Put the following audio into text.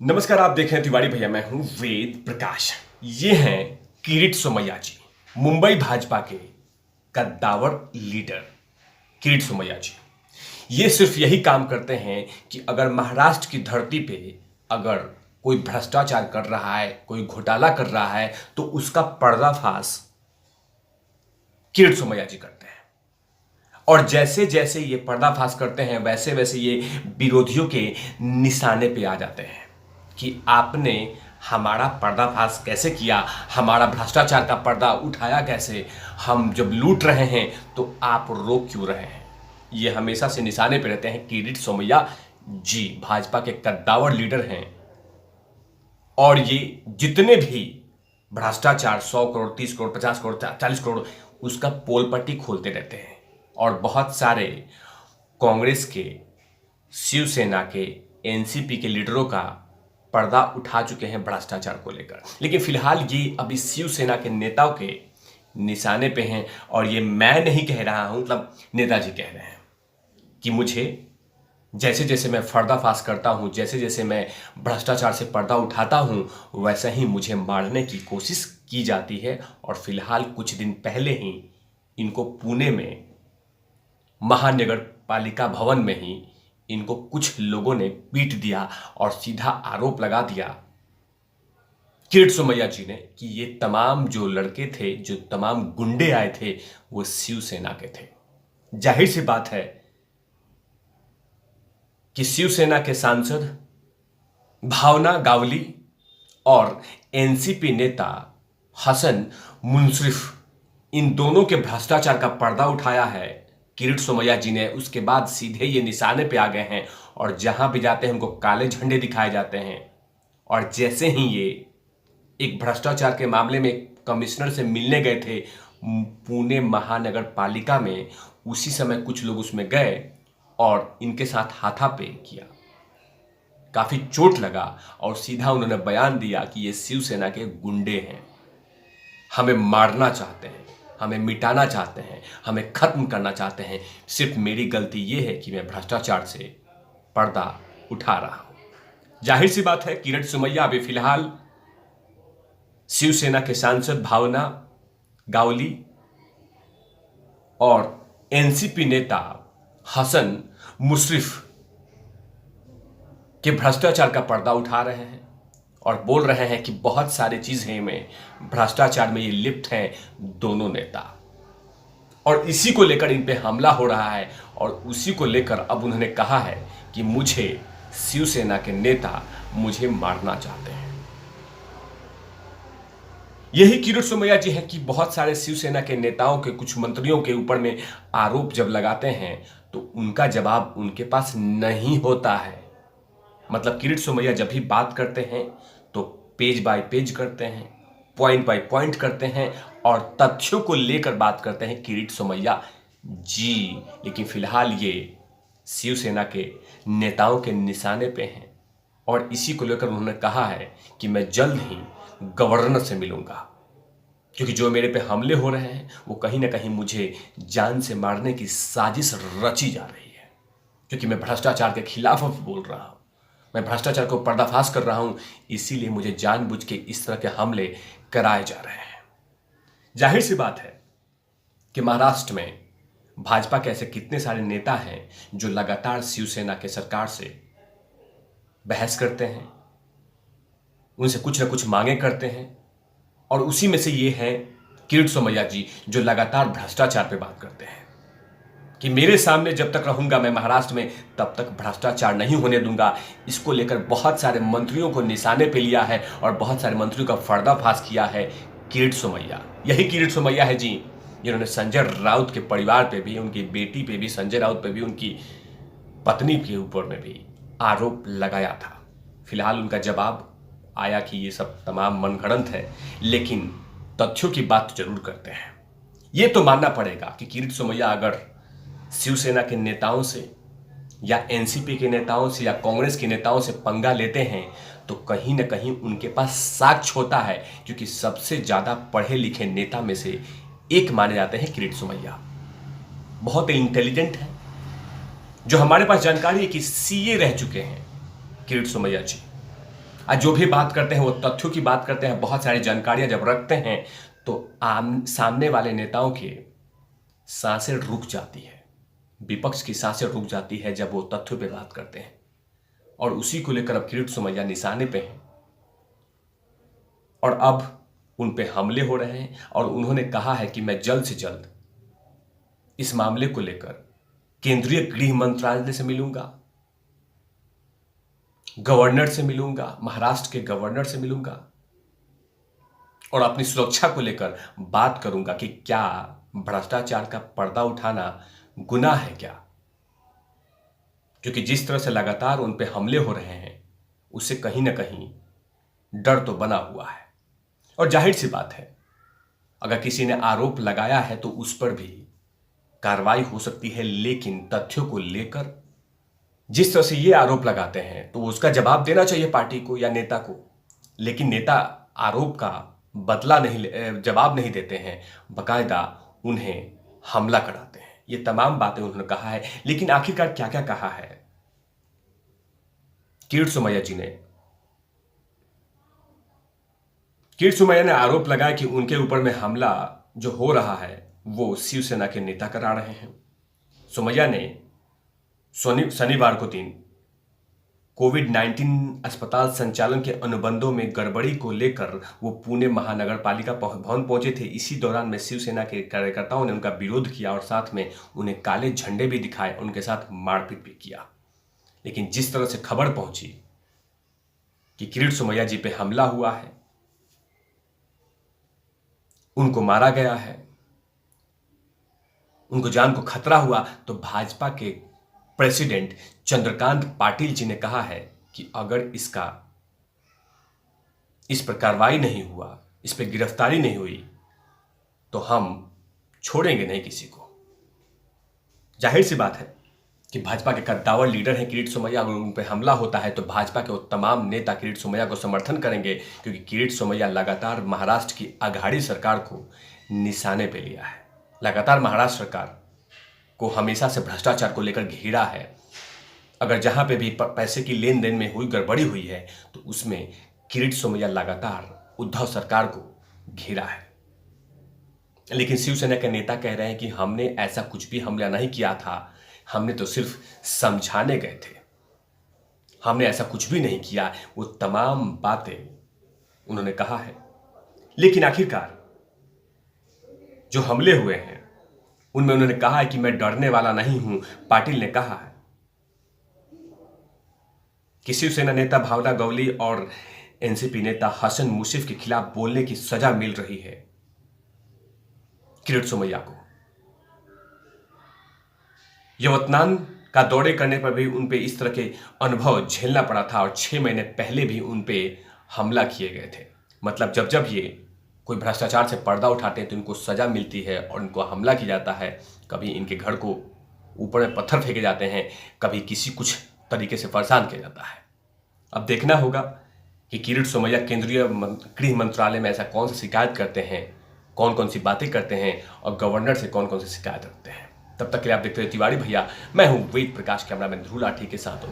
नमस्कार, आप देख रहे हैं तिवारी भैया। मैं हूं वेद प्रकाश। ये हैं किरीट सोमैया जी, मुंबई भाजपा के कद्दावर लीडर किरीट सोमैया जी। ये सिर्फ यही काम करते हैं कि अगर महाराष्ट्र की धरती पे अगर कोई भ्रष्टाचार कर रहा है, कोई घोटाला कर रहा है, तो उसका पर्दाफाश किरीट सोमैया जी करते हैं। और जैसे जैसे ये पर्दाफाश करते हैं वैसे वैसे ये विरोधियों के निशाने पे आ जाते हैं कि आपने हमारा पर्दाफाश कैसे किया, हमारा भ्रष्टाचार का पर्दा उठाया कैसे, हम जब लूट रहे हैं तो आप रोक क्यों रहे हैं। ये हमेशा से निशाने पे रहते हैं। किरीट सोमैया जी भाजपा के कद्दावर लीडर हैं और ये जितने भी भ्रष्टाचार 100 करोड़, 30 करोड़, 50 करोड़, 40 करोड़, उसका पोल पट्टी खोलते रहते हैं। और बहुत सारे कांग्रेस के, शिवसेना के, एनसीपी के लीडरों का पर्दा उठा चुके हैं भ्रष्टाचार को लेकर। लेकिन फिलहाल ये अभी शिवसेना के नेताओं के निशाने पे हैं। और ये मैं नहीं कह रहा हूं, मतलब नेताजी कह रहे हैं कि मुझे जैसे जैसे मैं पर्दाफाश करता हूं, जैसे जैसे मैं भ्रष्टाचार से पर्दा उठाता हूं, वैसे ही मुझे मारने की कोशिश की जाती है। और फिलहाल कुछ दिन पहले ही इनको पुणे में महानगर पालिका भवन में ही इनको कुछ लोगों ने पीट दिया और सीधा आरोप लगा दिया किरीट सोमैया जी ने कि ये तमाम जो लड़के थे, जो तमाम गुंडे आए थे, वो शिवसेना के थे। जाहिर सी बात है कि शिवसेना के सांसद भावना गावली और एनसीपी नेता हसन मुंसरिफ, इन दोनों के भ्रष्टाचार का पर्दा उठाया है किरीट सोमैया जी ने। उसके बाद सीधे ये निशाने पे आ गए हैं और जहां भी जाते हैं उनको काले झंडे दिखाए जाते हैं। और जैसे ही ये एक भ्रष्टाचार के मामले में एक कमिश्नर से मिलने गए थे पुणे महानगर पालिका में, उसी समय कुछ लोग उसमें गए और इनके साथ हाथापाई किया। काफी चोट लगा और सीधा उन्होंने बयान दिया कि ये शिवसेना के गुंडे हैं, हमें मारना चाहते हैं, हमें मिटाना चाहते हैं, हमें खत्म करना चाहते हैं। सिर्फ मेरी गलती यह है कि मैं भ्रष्टाचार से पर्दा उठा रहा हूं। जाहिर सी बात है किरीट सोमैया अभी फिलहाल शिवसेना के सांसद भावना गावली और एनसीपी नेता हसन मुशर्रफ के भ्रष्टाचार का पर्दा उठा रहे हैं और बोल रहे हैं कि बहुत सारी चीजें में भ्रष्टाचार में ये लिप्त हैं दोनों नेता। और इसी को लेकर इन पे हमला हो रहा है और उसी को लेकर अब उन्होंने कहा है कि मुझे शिवसेना के नेता मुझे मारना चाहते हैं। यही किरीट सोमैया जी हैं कि बहुत सारे शिवसेना के नेताओं के, कुछ मंत्रियों के ऊपर में आरोप जब लगाते हैं तो उनका जवाब उनके पास नहीं होता है। मतलब किरीट सोमैया जब भी बात करते हैं तो पेज बाय पेज करते हैं, पॉइंट बाय पॉइंट करते हैं और तथ्यों को लेकर बात करते हैं किरीट सोमैया जी। लेकिन फिलहाल ये शिवसेना के नेताओं के निशाने पे हैं और इसी को लेकर उन्होंने कहा है कि मैं जल्द ही गवर्नर से मिलूंगा, क्योंकि जो मेरे पे हमले हो रहे हैं वो कहीं ना कहीं मुझे जान से मारने की साजिश रची जा रही है। क्योंकि मैं भ्रष्टाचार के खिलाफ बोल रहा हूं, मैं भ्रष्टाचार को पर्दाफाश कर रहा हूं, इसीलिए मुझे जानबूझ के इस तरह के हमले कराए जा रहे हैं। जाहिर सी बात है कि महाराष्ट्र में भाजपा के ऐसे कितने सारे नेता हैं जो लगातार शिवसेना के सरकार से बहस करते हैं, उनसे कुछ ना कुछ मांगे करते हैं। और उसी में से ये है किरीट सोमैया जी जो लगातार भ्रष्टाचार पे बात करते हैं कि मेरे सामने जब तक रहूंगा मैं महाराष्ट्र में तब तक भ्रष्टाचार नहीं होने दूंगा। इसको लेकर बहुत सारे मंत्रियों को निशाने पे लिया है और बहुत सारे मंत्रियों का पर्दाफाश किया है किरीट सोमैया। यही किरीट सोमैया है जी जिन्होंने संजय राउत के परिवार पे भी, उनकी बेटी पे भी, संजय राउत पे भी, उनकी पत्नी के ऊपर में भी आरोप लगाया था। फिलहाल उनका जवाब आया कि ये सब तमाम मनगढ़ंत है, लेकिन तथ्यों की बात जरूर करते हैं। ये तो मानना पड़ेगा कि किरीट सोमैया अगर शिवसेना के नेताओं से या एनसीपी के नेताओं से या कांग्रेस के नेताओं से पंगा लेते हैं तो कहीं ना कहीं उनके पास साक्ष्य होता है, क्योंकि सबसे ज्यादा पढ़े लिखे नेता में से एक माने जाते हैं किरीट सोमैया। बहुत इंटेलिजेंट है, जो हमारे पास जानकारी है कि सीए रह चुके हैं किरीट सोमैया जी। आज जो भी बात करते हैं वो तथ्यों की बात करते हैं, बहुत सारी जानकारियां जब रखते हैं तो सामने वाले नेताओं की सांसें रुक जाती है, विपक्ष की सांसें रुक जाती है जब वो तथ्यों पे बात करते हैं। और उसी को लेकर अब किरीट सोमैया निशाने पे हैं और अब उन पे हमले हो रहे हैं। और उन्होंने कहा है कि मैं जल्द से जल्द इस मामले को लेकर केंद्रीय गृह मंत्रालय से मिलूंगा, गवर्नर से मिलूंगा, महाराष्ट्र के गवर्नर से मिलूंगा और अपनी सुरक्षा को लेकर बात करूंगा कि क्या भ्रष्टाचार का पर्दा उठाना गुनाह है क्या। क्योंकि जिस तरह से लगातार उन पे हमले हो रहे हैं उससे कहीं ना कहीं डर तो बना हुआ है। और जाहिर सी बात है, अगर किसी ने आरोप लगाया है तो उस पर भी कार्रवाई हो सकती है, लेकिन तथ्यों को लेकर जिस तरह से ये आरोप लगाते हैं तो उसका जवाब देना चाहिए पार्टी को या नेता को। लेकिन नेता आरोप का बदला नहीं, जवाब नहीं देते हैं, बाकायदा उन्हें हमला कराते हैं। ये तमाम बातें उन्होंने कहा है। लेकिन आखिरकार क्या क्या कहा है किरीट सोमैया जी ने? किरीट सोमैया ने आरोप लगाया कि उनके ऊपर में हमला जो हो रहा है वो शिवसेना के नेता करा रहे हैं। सोमैया ने शनिवार को दिन कोविड-19 अस्पताल संचालन के अनुबंधों में गड़बड़ी को लेकर वो पुणे महानगर पालिका भवन पहुंचे थे। इसी दौरान में शिवसेना के कार्यकर्ताओं ने उनका विरोध किया और साथ में उन्हें काले झंडे भी दिखाए, उनके साथ मारपीट भी किया। लेकिन जिस तरह से खबर पहुंची कि किरीट सोमैया जी पे हमला हुआ है, उनको मारा गया है, उनको जान को खतरा हुआ, तो भाजपा के प्रेसिडेंट चंद्रकांत पाटिल जी ने कहा है कि अगर इस पर कार्रवाई नहीं हुआ, इस पर गिरफ्तारी नहीं हुई तो हम छोड़ेंगे नहीं किसी को। जाहिर सी बात है कि भाजपा के कद्दावर लीडर हैं किरीट सोमैया। अगर उन पर हमला होता है तो भाजपा के वो तमाम नेता किरीट सोमैया को समर्थन करेंगे, क्योंकि किरीट सोमैया लगातार महाराष्ट्र की अघाड़ी सरकार को निशाने पे लिया है। लगातार महाराष्ट्र सरकार को हमेशा से भ्रष्टाचार को लेकर घेरा है। अगर जहां पे भी पैसे की लेन देन में हुई गड़बड़ी हुई है तो उसमें किरीट सोमैया लगातार उद्धव सरकार को घेरा है। लेकिन शिवसेना के नेता कह रहे हैं कि हमने ऐसा कुछ भी हमला नहीं किया था, हमने तो सिर्फ समझाने गए थे, हमने ऐसा कुछ भी नहीं किया। वो तमाम बातें उन्होंने कहा है। लेकिन आखिरकार जो हमले हुए हैं उनमें उन्होंने कहा है कि मैं डरने वाला नहीं हूं। पाटिल ने कहा है कि शिवसेना नेता भावना गवली और एनसीपी नेता हसन मुशीफ के खिलाफ बोलने की सजा मिल रही है किरीट सोमैया को। यवतनान का दौरे करने पर भी उन पे इस तरह के अनुभव झेलना पड़ा था और 6 महीने पहले भी उन पे हमला किए गए थे। मतलब जब जब ये कोई भ्रष्टाचार से पर्दा उठाते हैं तो इनको सजा मिलती है और इनको हमला किया जाता है। कभी इनके घर को ऊपर में पत्थर फेंके जाते हैं, कभी किसी कुछ तरीके से परेशान किया जाता है। अब देखना होगा कि किरीट सोमैया केंद्रीय गृह मंत्रालय में ऐसा कौन सा शिकायत करते हैं, कौन कौन सी बातें करते हैं और गवर्नर से कौन कौन सी शिकायत रखते हैं। तब तक के लिए आप देखते रहिए तिवारी भैया। मैं हूं वेद प्रकाश, कैमरामैन ध्रुव लाठी के साथ।